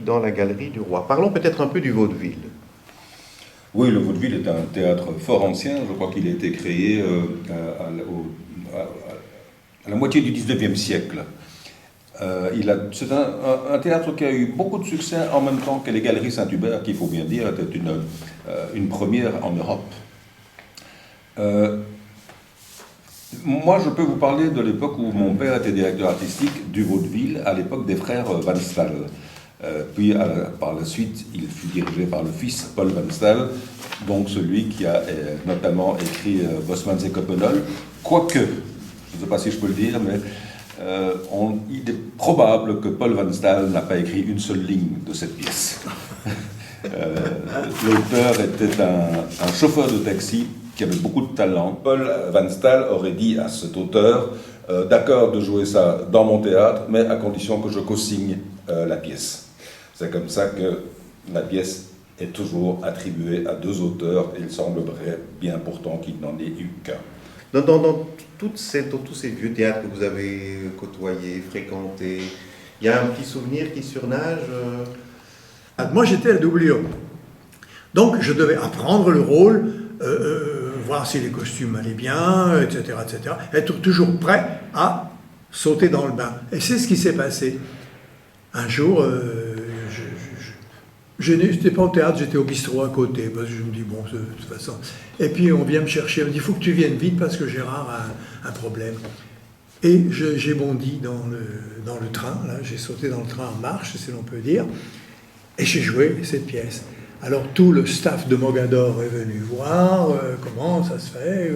dans la Galerie du Roi. Parlons peut-être un peu du vaudeville. Oui, le vaudeville est un théâtre fort ancien. Je crois qu'il a été créé à la moitié du 19e siècle. C'est un théâtre qui a eu beaucoup de succès en même temps que les Galeries Saint-Hubert, qu'il faut bien dire, était une première en Europe. Moi, je peux vous parler de l'époque où mon père était directeur artistique du vaudeville, à l'époque des frères Van Staal. Puis, par la suite, il fut dirigé par le fils Paul Van Staal, donc celui qui a notamment écrit Bosmans et Coppenole. Quoique, je ne sais pas si je peux le dire, mais il est probable que Paul Van Staal n'a pas écrit une seule ligne de cette pièce. L'auteur était un chauffeur de taxi qui avait beaucoup de talent. Paul Van Staal aurait dit à cet auteur d'accord de jouer ça dans mon théâtre, mais à condition que je co-signe la pièce. C'est comme ça que la pièce est toujours attribuée à deux auteurs, et il semblerait bien pourtant qu'il n'en ait eu qu'un. Dans tous ces vieux théâtres que vous avez côtoyés, fréquentés, il y a un petit souvenir qui surnage Moi, j'étais à WO. Donc, je devais apprendre le rôle, voir si les costumes allaient bien, etc., etc. Être toujours prêt à sauter dans le bain. Et c'est ce qui s'est passé. Un jour, je n'étais pas au théâtre, j'étais au bistrot à côté, parce que je me dis, bon, de toute façon. Et puis, on vient me chercher, on me dit, il faut que tu viennes vite parce que Gérard a un problème. Et j'ai bondi dans le train, là, j'ai sauté dans le train en marche, si l'on peut dire, et j'ai joué cette pièce. Alors tout le staff de Mogador est venu voir comment ça se fait,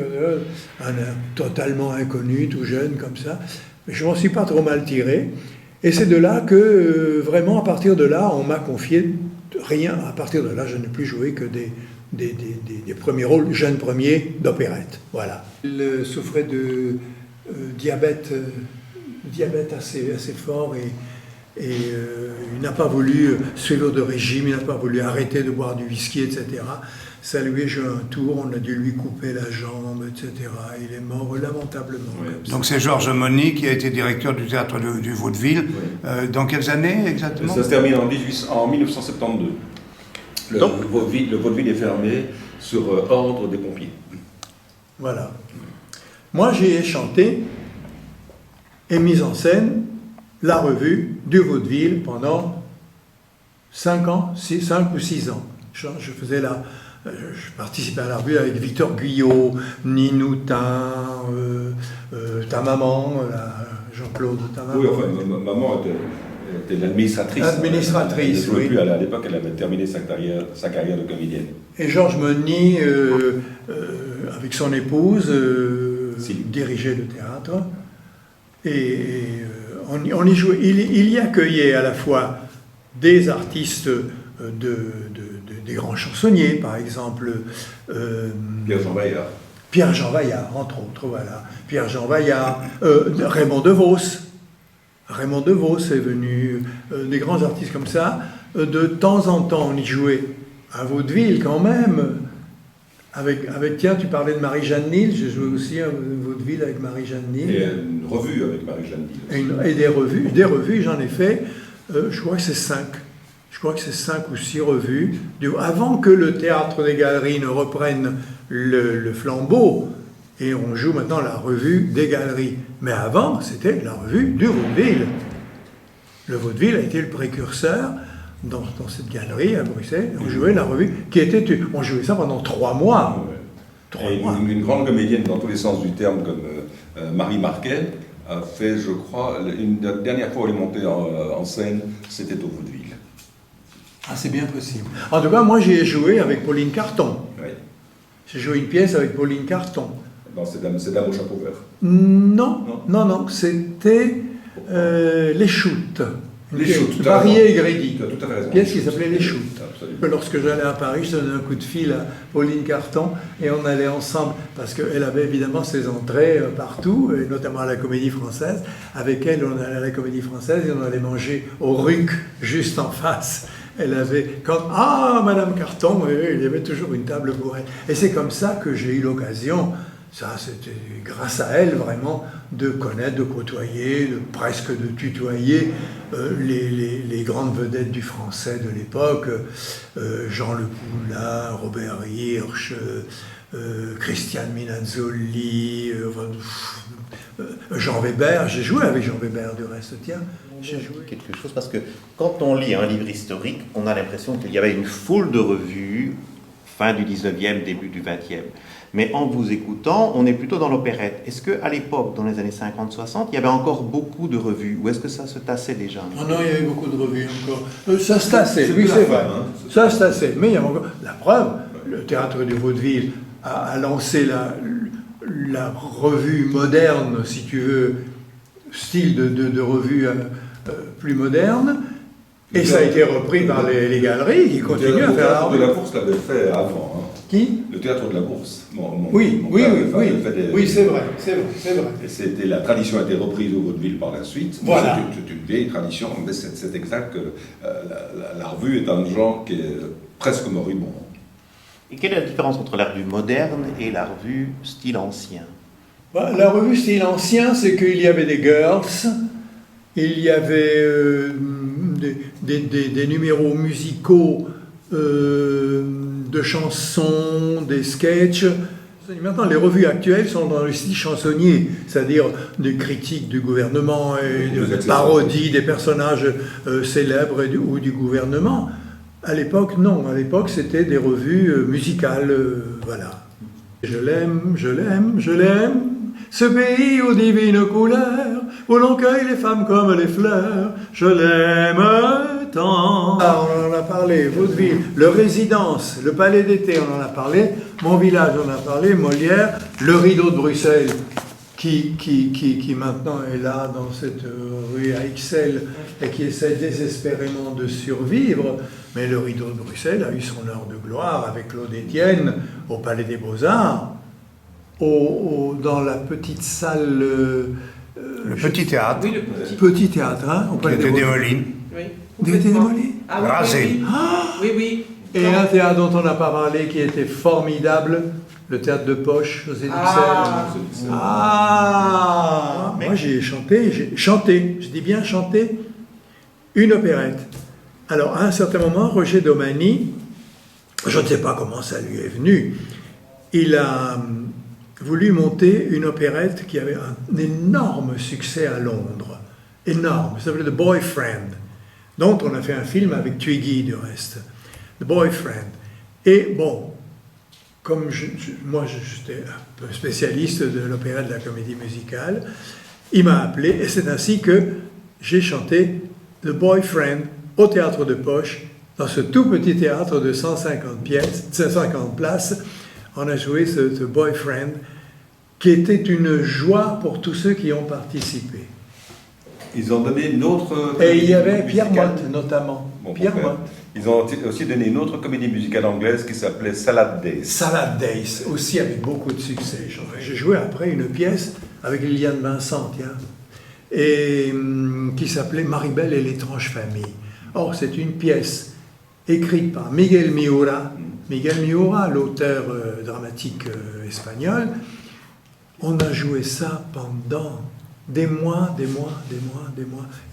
un totalement inconnu, tout jeune comme ça. Mais je m'en suis pas trop mal tiré. Et c'est de là que, vraiment, à partir de là, on m'a confié rien. À partir de là, je n'ai plus joué que des premiers rôles, jeunes premiers, d'opérette. Voilà. Il souffrait de diabète assez fort et il n'a pas voulu suivre de régime, il n'a pas voulu arrêter de boire du whisky, etc. Ça lui a joué un tour, on a dû lui couper la jambe, etc. Il est mort lamentablement. Oui. Donc c'est Georges Mony qui a été directeur du théâtre du Vaudeville. Oui. Dans quelles années exactement? Ça se termine en 1972. Le vaudeville est fermé sur ordre des pompiers. Voilà. Moi j'ai chanté et mis en scène la revue du vaudeville pendant 5 ou 6 ans. Je participais à la revue avec Victor Guyot, Ninoutin, ta maman, Jean-Claude, ta maman. Oui, enfin, maman était l'administratrice. L'administratrice, elle ne jouait oui. plus à l'époque, elle avait terminé sa carrière de comédienne. Et Georges Mony, avec son épouse, dirigeait le théâtre. Et on y jouait. Il y accueillait à la fois des artistes des grands chansonniers, par exemple Pierre-Jean Vaillard. Pierre-Jean Vaillard, entre autres, voilà. Pierre-Jean Vaillard, Raymond DeVos. Raymond DeVos est venu, des grands artistes comme ça. De temps en temps, on y jouait à Vaudeville quand même. Tiens, tu parlais de Marie-Jeanne Nil, j'ai joué aussi à Vaudeville avec Marie-Jeanne Nil. Et une revue avec Marie-Jeanne Nil. Et des revues, j'en ai fait, je crois que c'est 5. Je crois que c'est 5 ou 6 revues. Avant que le théâtre des Galeries ne reprenne le flambeau, et on joue maintenant la revue des Galeries. Mais avant, c'était la revue du vaudeville. Le vaudeville a été le précurseur. Dans cette galerie à Bruxelles, on jouait la revue on jouait ça pendant 3 mois. Ouais. Une grande comédienne dans tous les sens du terme, comme Marie Marquet, a fait, je crois, la dernière fois où elle est montée en scène, c'était au vaudeville. Ah, c'est bien possible. En tout cas, moi, j'ai joué avec Pauline Carton. Oui. J'ai joué une pièce avec Pauline Carton. Dans C'est Dame au chapeau vert. Non, c'était Les Choutes. Les Choutes, Varier et Grédy. Tu as tout à fait raison. Pièce qui s'appelait Les Choutes. Absolument. Lorsque j'allais à Paris, je donnais un coup de fil à Pauline Carton et on allait ensemble, parce qu'elle avait évidemment ses entrées partout, et notamment à la Comédie Française. Avec elle, on allait à la Comédie Française et on allait manger au RUC, juste en face. Elle avait, Madame Carton, il y avait toujours une table pour elle. Et c'est comme ça que j'ai eu l'occasion, Ça, c'était grâce à elle, vraiment, de connaître, de côtoyer, presque de tutoyer les grandes vedettes du français de l'époque. Jean Le Poulain, Robert Hirsch, Christiane Minazzoli, Jean Weber. J'ai joué avec Jean Weber, du reste, tiens. J'ai joué quelque chose parce que quand on lit un livre historique, on a l'impression qu'il y avait une foule de revues, fin du 19e, début du 20e. Mais en vous écoutant, on est plutôt dans l'opérette. Est-ce qu'à l'époque, dans les années 50-60, il y avait encore beaucoup de revues ou est-ce que ça se tassait déjà? Oh non, il y avait beaucoup de revues encore. Ça se tassait, oui, c'est vrai. Ça se tassait. Mais il y avait encore. La preuve, le théâtre du Vaudeville a lancé la revue moderne, si tu veux, style de revue plus moderne. Et ça a été repris par les galeries qui continuent à faire la Le revue. théâtre de la Bourse l'avait fait avant. Hein. Qui? Le théâtre de la Bourse. Oui, c'est vrai. Et c'était, la tradition a été reprise au Vaudeville par la suite. Voilà. C'est une vieille tradition, mais c'est exact que la revue est un genre qui est presque moribond. Et quelle est la différence entre la revue moderne et la revue style ancien? La revue style ancien, c'est qu'il y avait des girls, il y avait des numéros musicaux de chansons, des sketchs. Maintenant, les revues actuelles sont dans le style chansonnier, c'est-à-dire des critiques du gouvernement et des parodies des personnages célèbres ou du gouvernement. À l'époque, non. À l'époque, c'était des revues musicales, voilà. Je l'aime, je l'aime, je l'aime, ce pays aux divines couleurs, où l'on cueille les femmes comme les fleurs, je l'aime tant. Ah, on en a parlé, Vaudeville, le Résidence, le Palais d'été, on en a parlé, Mon Village, on en a parlé, Molière, le Rideau de Bruxelles, qui maintenant est là dans cette rue AXL et qui essaie désespérément de survivre. Mais le Rideau de Bruxelles a eu son heure de gloire avec Claude Etienne au Palais des Beaux-Arts, dans la petite salle... Le petit théâtre. Oui, le Petit théâtre, hein, au Qui Palais était des Beaux-Arts. démoli. Oui. Il a été démoli. Ah, oui, Rasé. oui, oui. Oui. Et un théâtre dont on n'a pas parlé, qui était formidable, le théâtre de Poche, José Duxelles. Moi j'ai chanté, je dis bien chanté, une opérette. Alors à un certain moment, Roger Domani, je ne sais pas comment ça lui est venu, il a voulu monter une opérette qui avait un énorme succès à Londres. Énorme, ça s'appelait The Boyfriend, dont on a fait un film avec Twiggy du reste. The Boyfriend. Et bon, comme moi j'étais un peu spécialiste de l'opéra de la comédie musicale, il m'a appelé et c'est ainsi que j'ai chanté The Boyfriend au théâtre de Poche, dans ce tout petit théâtre de 150 places. On a joué ce Boyfriend qui était une joie pour tous ceux qui ont participé. Ils ont donné une autre... Et il y avait Pierre Motte notamment. Pierre Motte. Ils ont aussi donné une autre comédie musicale anglaise qui s'appelait Salad Days. Salad Days, aussi avec beaucoup de succès. J'ai joué après une pièce avec Liliane Vincent, tiens, et qui s'appelait Maribel et l'étrange famille. Or, c'est une pièce écrite par Miguel Miura. Miguel Miura, l'auteur dramatique espagnol. On a joué ça pendant des mois.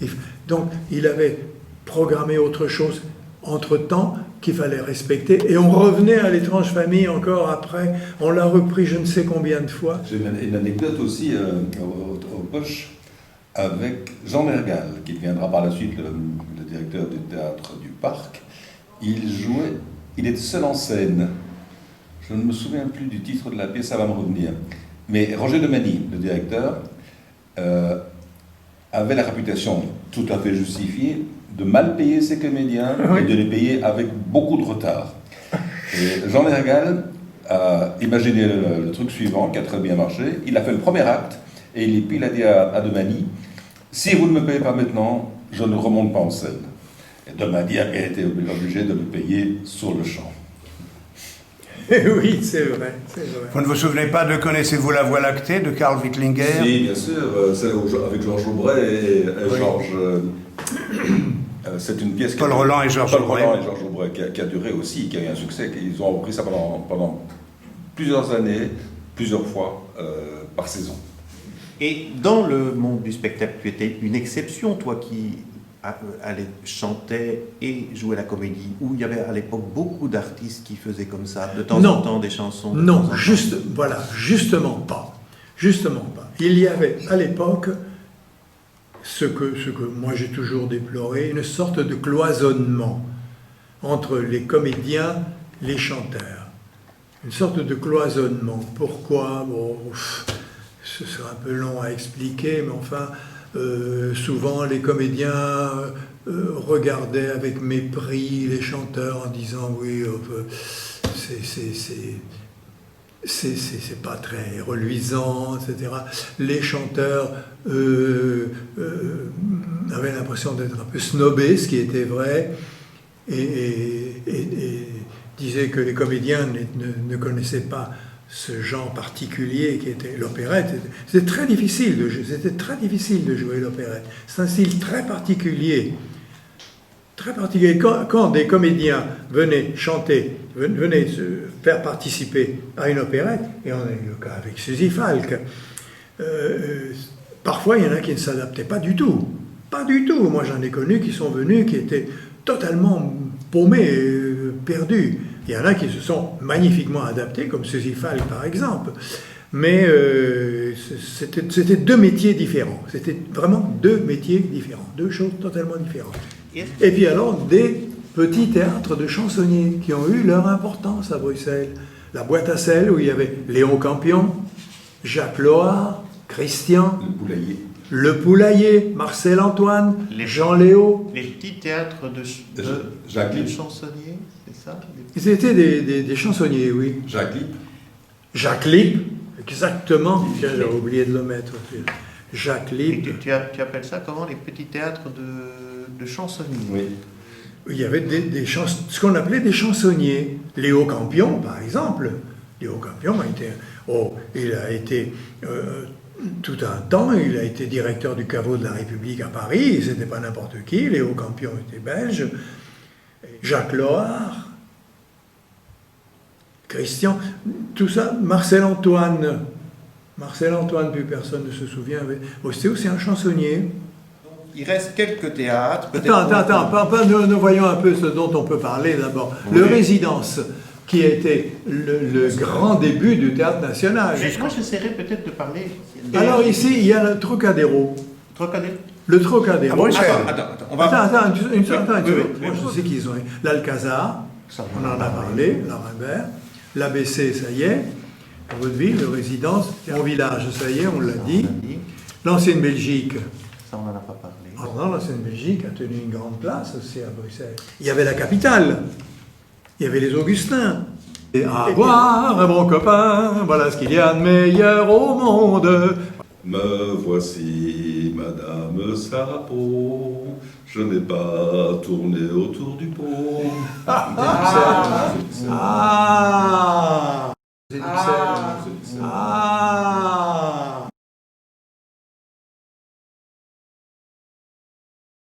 Et donc, il avait programmé autre chose entre-temps qu'il fallait respecter. Et on revenait à l'étrange famille encore après. On l'a repris je ne sais combien de fois. J'ai une anecdote aussi au Poche avec Jean Mergal, qui deviendra par la suite le directeur du théâtre du Parc. Il était seul en scène. Je ne me souviens plus du titre de la pièce, ça va me revenir. Mais Roger Domani, le directeur, avait la réputation tout à fait justifiée de mal payer ses comédiens et de les payer avec beaucoup de retard. Et Jean Mergal a imaginé le truc suivant, qui a très bien marché. Il a fait le premier acte, et puis il a dit à Domani, si vous ne me payez pas maintenant, je ne remonte pas en scène. Et Domani a été obligé de le payer sur le champ. Oui, c'est vrai. Vous ne vous souvenez pas de Connaissez-vous la Voie lactée de Karl Wittlinger? Si, bien sûr, c'est avec Georges Aubray et Georges... c'est une pièce... Paul Roland et Georges Aubray. Qui a duré aussi, qui a eu un succès. Ils ont repris ça pendant plusieurs années, plusieurs fois par saison. Et dans le monde du spectacle, tu étais une exception, toi qui allait chanter et jouer la comédie, où il y avait à l'époque beaucoup d'artistes qui faisaient comme ça, de temps en temps des chansons. Non, justement pas. Justement pas. Il y avait à l'époque ce que moi j'ai toujours déploré, une sorte de cloisonnement entre les comédiens, les chanteurs. Une sorte de cloisonnement. Pourquoi? Bon, ce serait un peu long à expliquer, mais enfin, souvent les comédiens regardaient avec mépris les chanteurs en disant oui, c'est pas très reluisant, etc. Les chanteurs avaient l'impression d'être un peu snobés, ce qui était vrai, et disaient que les comédiens ne connaissaient pas ce genre particulier qui était l'opérette. C'était très difficile de jouer l'opérette. C'est un style très particulier. Très particulier. Quand des comédiens venaient chanter, venaient se faire participer à une opérette, et on a eu le cas avec Suzy Falk, parfois il y en a qui ne s'adaptaient pas du tout. Pas du tout. Moi j'en ai connu qui sont venus, qui étaient totalement paumés, perdus. Il y en a qui se sont magnifiquement adaptés, comme Suzy Falk par exemple. Mais c'était deux métiers différents. C'était vraiment deux métiers différents, deux choses totalement différentes. Et puis alors, des petits théâtres de chansonniers qui ont eu leur importance à Bruxelles. La Boîte à Sel, où il y avait Léon Campion, Jacques Loard, Christian, Le Poulailler, Marcel Antoine, Jean Léo. Les petits théâtres de chansonniers, c'est ça? C'était des chansonniers, oui. Jacques Lippe, exactement. J'ai oublié de le mettre. Jacques Lippe. Et tu appelles ça comment, les petits théâtres de chansonniers? Oui. Il y avait ce qu'on appelait des chansonniers. Léo Campion, par exemple. Léo Campion il a été tout un temps, il a été directeur du caveau de la République à Paris. C'était pas n'importe qui. Léo Campion était belge. Jacques Loard, Christian, tout ça. Marcel Antoine, plus personne ne se souvient. C'était aussi un chansonnier. Il reste quelques théâtres. Attends, nous voyons un peu ce dont on peut parler d'abord. Oui. Le Résidence, qui a été le grand début du Théâtre National. Moi, j'essaierai peut-être de parler. Alors ici, il y a le Trocadéro. Le Trocadéro. Attends, une seconde. Moi, je sais qu'ils ont l'Alcazar, on en a parlé, la Rimbert, l'ABC, ça y est, Vaudeville, le Résidence, mon village, ça y est, on l'a dit. L'ancienne Belgique. Ça, on n'en a pas parlé. L'ancienne Belgique a tenu une grande place aussi à Bruxelles. Il y avait la capitale, il y avait les Augustins. Et à boire, un bon copain, voilà ce qu'il y a de meilleur au monde. Me voici, Madame Sarapo, je n'ai pas tourné autour du pot.